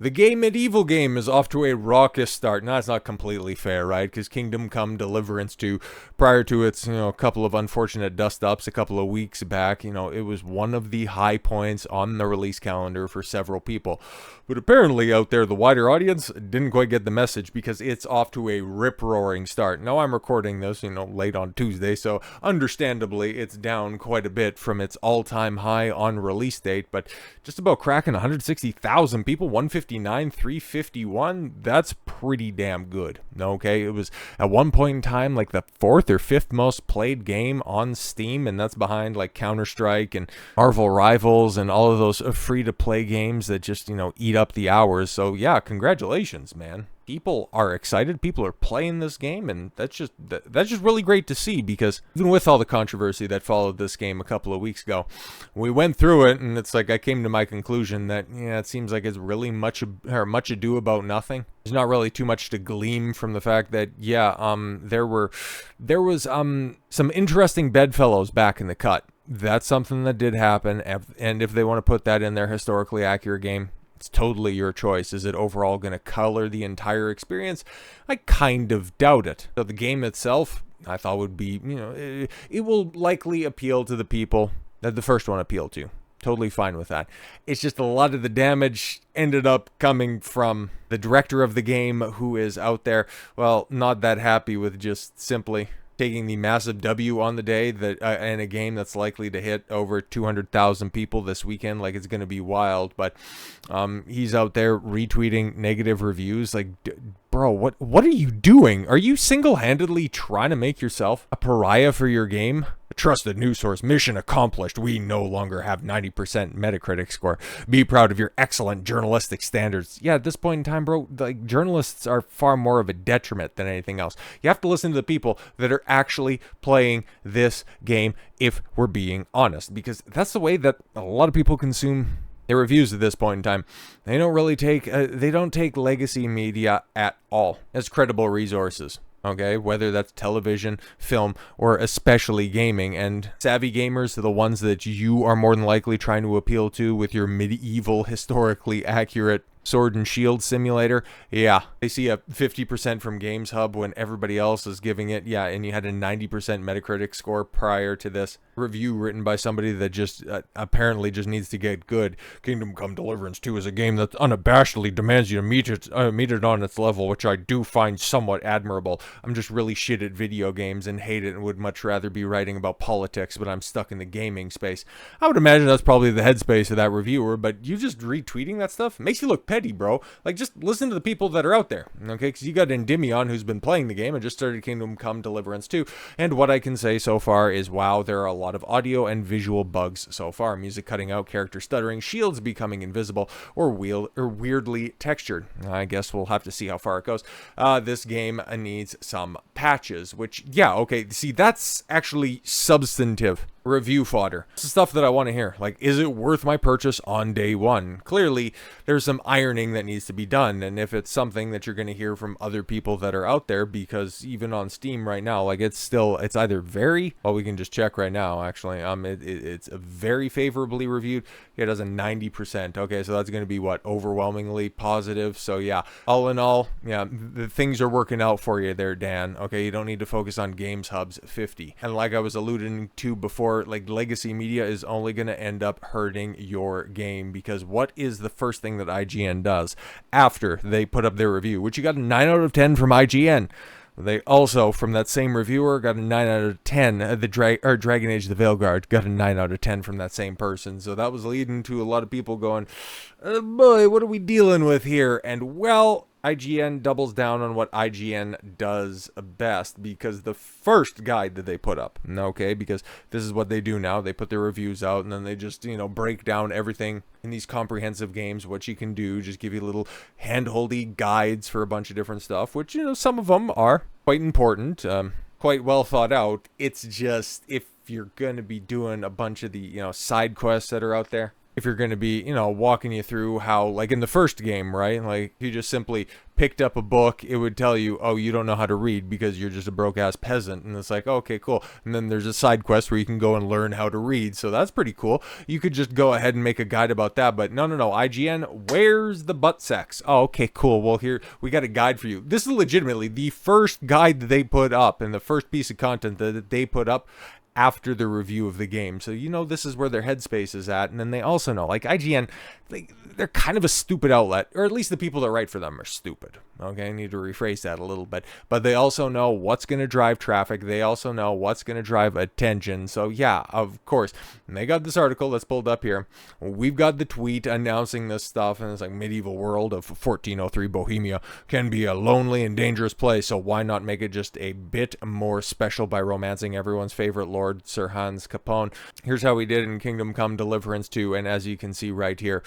The gay medieval game is off to a raucous start. Now, it's not completely fair, right? Because Kingdom Come Deliverance II, prior to its, a couple of unfortunate dust-ups a couple of weeks back, it was one of the high points on the release calendar for several people. But apparently out there, the wider audience didn't quite get the message because it's off to a rip-roaring start. Now, I'm recording this, late on Tuesday, so understandably, it's down quite a bit from its all-time high on release date, but just about cracking 160,000 people, 159, 351, that's pretty damn good, okay? It was at one point in time like the 4th or 5th most played game on Steam, and that's behind like Counter-Strike and Marvel Rivals and all of those free-to-play games that just, eat up the hours. So yeah, congratulations, man. People are excited. People are playing this game, and that's just really great to see, because even with all the controversy that followed this game a couple of weeks ago, we went through it, and it's like I came to my conclusion that it seems like it's really much ado about nothing. There's not really too much to glean from the fact that there was some interesting bedfellows back in the cut. That's something that did happen, and if they want to put that in their historically accurate game, it's totally your choice. Is it overall going to color the entire experience? I kind of doubt it. So the game itself, I thought would be, it will likely appeal to the people that the first one appealed to. Totally fine with that. It's just a lot of the damage ended up coming from the director of the game, who is out there, well, not that happy with just simply taking the massive W on the day that in a game that's likely to hit over 200,000 people this weekend. Like, it's going to be wild, but he's out there retweeting negative reviews. Like, bro, what are you doing? Are you single-handedly trying to make yourself a pariah for your game? A trusted news source, mission accomplished. We no longer have 90% Metacritic score. Be proud of your excellent journalistic standards. Yeah, at this point in time, bro, like, journalists are far more of a detriment than anything else. You have to listen to the people that are actually playing this game, if we're being honest, because that's the way that a lot of people consume their reviews at this point in time. They don't really take legacy media at all as credible resources. Okay, whether that's television, film, or especially gaming. And savvy gamers are the ones that you are more than likely trying to appeal to with your medieval, historically accurate sword and shield simulator. Yeah, they see a 50% from Games Hub when everybody else is giving it. Yeah, and you had a 90% Metacritic score prior to this review written by somebody that just apparently just needs to get good. Kingdom Come Deliverance 2 is a game that unabashedly demands you to meet it on its level, which I do find somewhat admirable. I'm just really shit at video games and hate it and would much rather be writing about politics, but I'm stuck in the gaming space. I would imagine that's probably the headspace of that reviewer, but you just retweeting that stuff makes you look petty, bro. Like, just listen to the people that are out there, okay? Because you got Endymion, who's been playing the game and just started Kingdom Come Deliverance 2, and what I can say so far is, wow, there are a lot of audio and visual bugs so far. Music cutting out, character stuttering, shields becoming invisible, or weirdly textured. I guess we'll have to see how far it goes. This game needs some patches, which, yeah, okay, see, that's actually substantive review fodder. It's the stuff that I want to hear. Like, is it worth my purchase on day one? Clearly, there's some ironing that needs to be done, and if it's something that you're going to hear from other people that are out there, because even on Steam right now, like, it's either very, well, we can just check right now, actually, it's a very favorably reviewed. It has a 90%. Okay, so that's going to be what, overwhelmingly positive. So yeah, all in all, yeah, the things are working out for you there, Dan. Okay, you don't need to focus on Games Hub's 50. And like I was alluding to before, like, legacy media is only going to end up hurting your game, because what is the first thing that IGN does after they put up their review, which you got a 9 out of 10 from IGN? They also, from that same reviewer, got a 9 out of 10. Dragon Age the Veilguard got a 9 out of 10 from that same person. So that was leading to a lot of people going, oh boy, what are we dealing with here? And, well, IGN doubles down on what IGN does best, because the first guide that they put up, okay, because this is what they do now. They put their reviews out, and then they just, break down everything in these comprehensive games, what you can do, just give you little hand-holdy guides for a bunch of different stuff, which, some of them are quite important, quite well thought out. It's just, if you're going to be doing a bunch of the, side quests that are out there, if you're going to be, walking you through how, like in the first game, right? Like you just simply picked up a book, it would tell you, oh, you don't know how to read because you're just a broke ass peasant. And it's like, okay, cool. And then there's a side quest where you can go and learn how to read. So that's pretty cool. You could just go ahead and make a guide about that. But no. IGN, where's the butt sex? Oh, okay, cool. Well, here we got a guide for you. This is legitimately the first guide that they put up and the first piece of content that they put up after the review of the game. So this is where their headspace is at. And then they also know, like IGN, they're kind of a stupid outlet, or at least the people that write for them are stupid. Okay, I need to rephrase that a little bit. But they also know what's going to drive traffic. They also know what's going to drive attention. So yeah, of course, and they got this article that's pulled up here. We've got the tweet announcing this stuff, and it's like medieval world of 1403 Bohemia can be a lonely and dangerous place. So why not make it just a bit more special by romancing everyone's favorite lord, Sir Hans Capone? Here's how we did in Kingdom Come Deliverance II, and as you can see right here,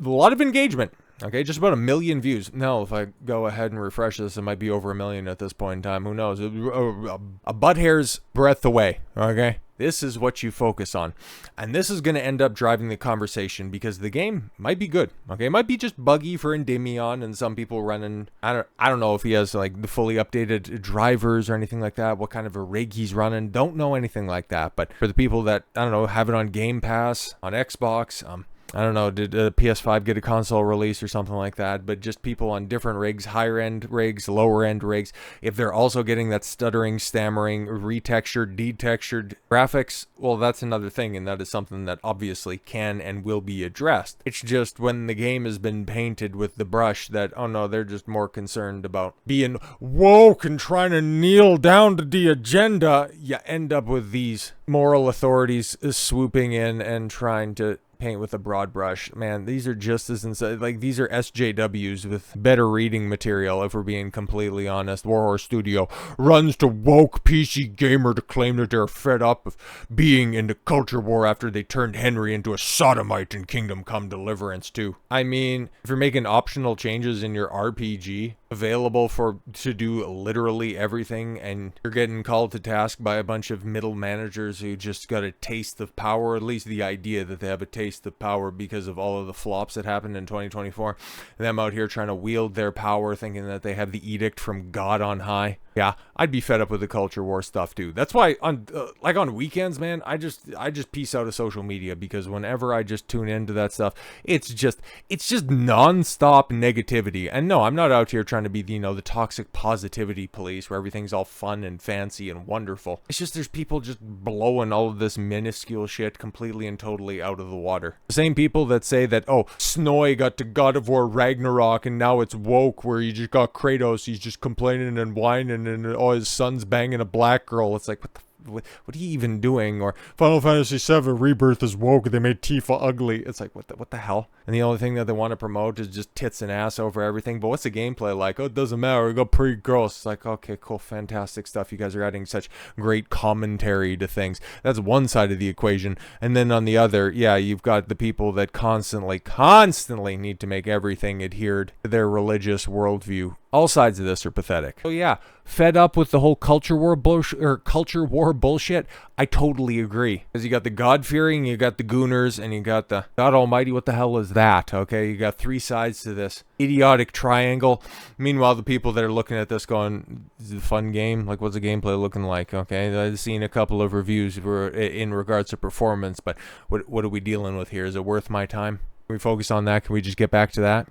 a lot of engagement. Okay, just about 1 million views. No, if I go ahead and refresh this, it might be over 1 million at this point in time. Who knows? A butt hair's breadth away. Okay, this is what you focus on, and this is going to end up driving the conversation because the game might be good. Okay, it might be just buggy for Endymion and some people running. I don't know if he has like the fully updated drivers or anything like that. What kind of a rig he's running? Don't know anything like that. But for the people that have it on Game Pass on Xbox, I don't know, did PS5 get a console release or something like that? But just people on different rigs, higher end rigs, lower end rigs, if they're also getting that stuttering, stammering, retextured, detextured graphics, well, that's another thing, and that is something that obviously can and will be addressed. It's just when the game has been painted with the brush that, oh no, they're just more concerned about being woke and trying to kneel down to the agenda, you end up with these moral authorities swooping in and trying to paint with a broad brush. Man, these are just as insane. Like, these are SJWs with better reading material, if we're being completely honest. Warhorse Studio runs to woke PC gamer to claim that they're fed up of being in the culture war after they turned Henry into a sodomite in Kingdom Come Deliverance II. I mean, if you're making optional changes in your RPG available to do literally everything, and you're getting called to task by a bunch of middle managers who just got a taste of power, or at least the idea that they have a taste of power because of all of the flops that happened in 2024, them out here trying to wield their power thinking that they have the edict from God on high. Yeah, I'd be fed up with the culture war stuff too. That's why on weekends, man, I just peace out of social media, because whenever I just tune into that stuff, it's just nonstop negativity. And no, I'm not out here trying to be the toxic positivity police where everything's all fun and fancy and wonderful. It's just there's people just blowing all of this minuscule shit completely and totally out of the water. The same people that say that, oh, Snoy got to God of War Ragnarok and now it's woke, where you just got Kratos, he's just complaining and whining and oh, his son's banging a black girl. It's like, what are you even doing? Or Final Fantasy VII Rebirth is woke, they made Tifa ugly. It's like, what the hell? And the only thing that they want to promote is just tits and ass over everything. But what's the gameplay like? Oh, it doesn't matter, we got pretty gross. It's like, okay, cool, fantastic stuff. You guys are adding such great commentary to things. That's one side of the equation. And then on the other, yeah, you've got the people that constantly need to make everything adhered to their religious worldview. All sides of this are pathetic. So yeah, fed up with the whole culture war bullshit. I totally agree. Because you got the God-fearing, you got the gooners, and you got the God Almighty. What the hell is that? Okay, you got three sides to this idiotic triangle. Meanwhile, the people that are looking at this going, is it a fun game? Like, what's the gameplay looking like? Okay, I've seen a couple of reviews in regards to performance, but what are we dealing with here? Is it worth my time? Can we focus on that? Can we just get back to that?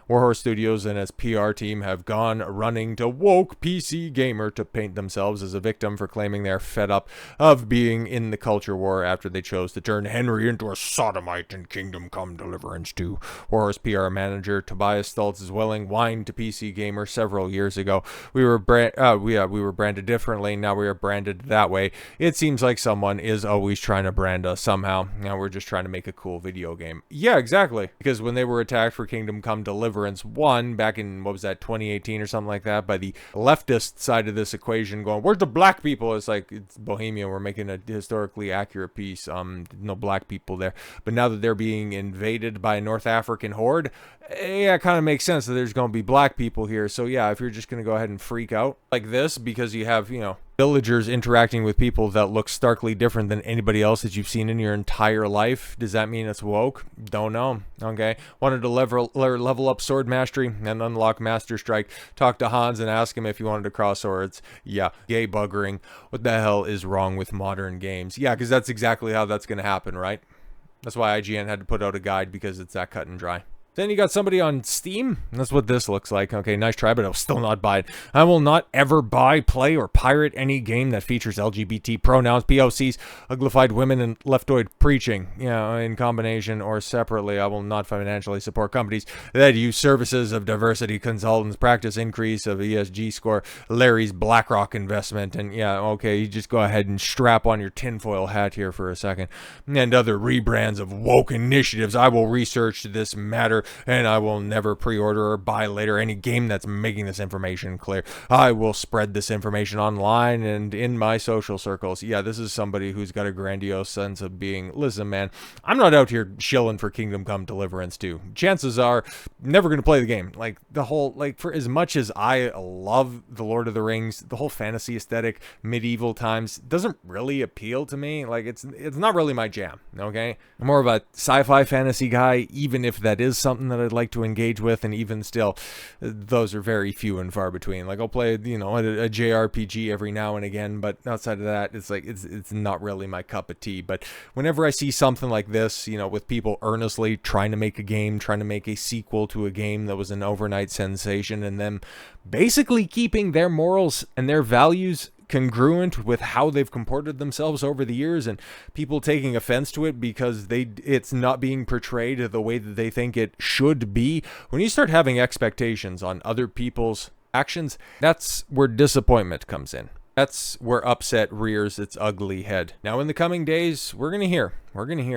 Warhorse Studios and its PR team have gone running to woke PC gamer to paint themselves as a victim for claiming they're fed up of being in the culture war after they chose to turn Henry into a sodomite in Kingdom Come Deliverance II. Warhorse PR manager Tobias Stultz is willing whined to PC gamer several years ago. We were branded differently. Now we are branded that way. It seems like someone is always trying to brand us somehow. Now we're just trying to make a cool video game. Yeah, exactly. Because when they were attacked for Kingdom Come Deliverance 1 back in, 2018 or something like that, by the leftist side of this equation going, where's the black people? It's like, it's Bohemia, we're making a historically accurate piece. No black people there. But now that they're being invaded by a North African horde, yeah, it kind of makes sense that there's going to be black people here. So yeah, if you're just going to go ahead and freak out like this because you have, villagers interacting with people that look starkly different than anybody else that you've seen in your entire life. Does that mean it's woke? Don't know. Okay. Wanted to level up sword mastery and unlock Master Strike. Talk to Hans and ask him if he wanted to cross swords. Yeah. Gay buggering. What the hell is wrong with modern games? Yeah, because that's exactly how that's going to happen, right? That's why IGN had to put out a guide, because it's that cut and dry. Then you got somebody on Steam. That's what this looks like. Okay, nice try, but I'll still not buy it. I will not ever buy, play, or pirate any game that features LGBT pronouns, POCs, uglified women, and leftoid preaching. In combination or separately. I will not financially support companies that use services of diversity consultants, practice increase of ESG score, Larry's BlackRock investment, and okay, you just go ahead and strap on your tinfoil hat here for a second. And other rebrands of woke initiatives. I will research this matter, and I will never pre-order or buy later any game that's making this information clear. I will spread this information online and in my social circles. Yeah, this is somebody who's got a grandiose sense of being, listen, man, I'm not out here shilling for Kingdom Come Deliverance II. Chances are, never going to play the game. Like, the whole, for as much as I love The Lord of the Rings, the whole fantasy aesthetic, medieval times, doesn't really appeal to me. Like, it's not really my jam, okay? I'm more of a sci-fi fantasy guy, even if that is something that I'd like to engage with, and even still, those are very few and far between. Like, I'll play, a JRPG every now and again, but outside of that, it's like, it's not really my cup of tea. But whenever I see something like this, with people earnestly trying to make a game, trying to make a sequel to a game that was an overnight sensation, and them basically keeping their morals and their values congruent with how they've comported themselves over the years, and people taking offense to it because it's not being portrayed the way that they think it should be. When you start having expectations on other people's actions, that's where disappointment comes in. That's where upset rears its ugly head. Now, in the coming days, we're going to hear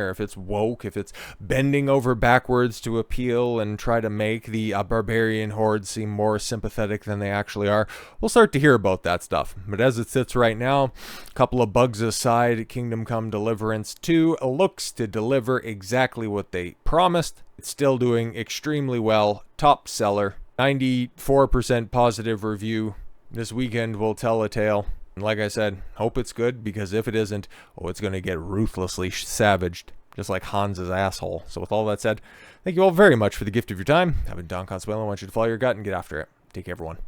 if it's woke, if it's bending over backwards to appeal and try to make the barbarian horde seem more sympathetic than they actually are. We'll start to hear about that stuff. But as it sits right now, a couple of bugs aside, Kingdom Come Deliverance II looks to deliver exactly what they promised. It's still doing extremely well. Top seller. 94% positive review. This weekend will tell a tale. And like I said, hope it's good, because if it isn't, it's going to get ruthlessly savaged, just like Hans's asshole. So with all that said, thank you all very much for the gift of your time. I've been Don Consuelo. I want you to follow your gut and get after it. Take care, everyone.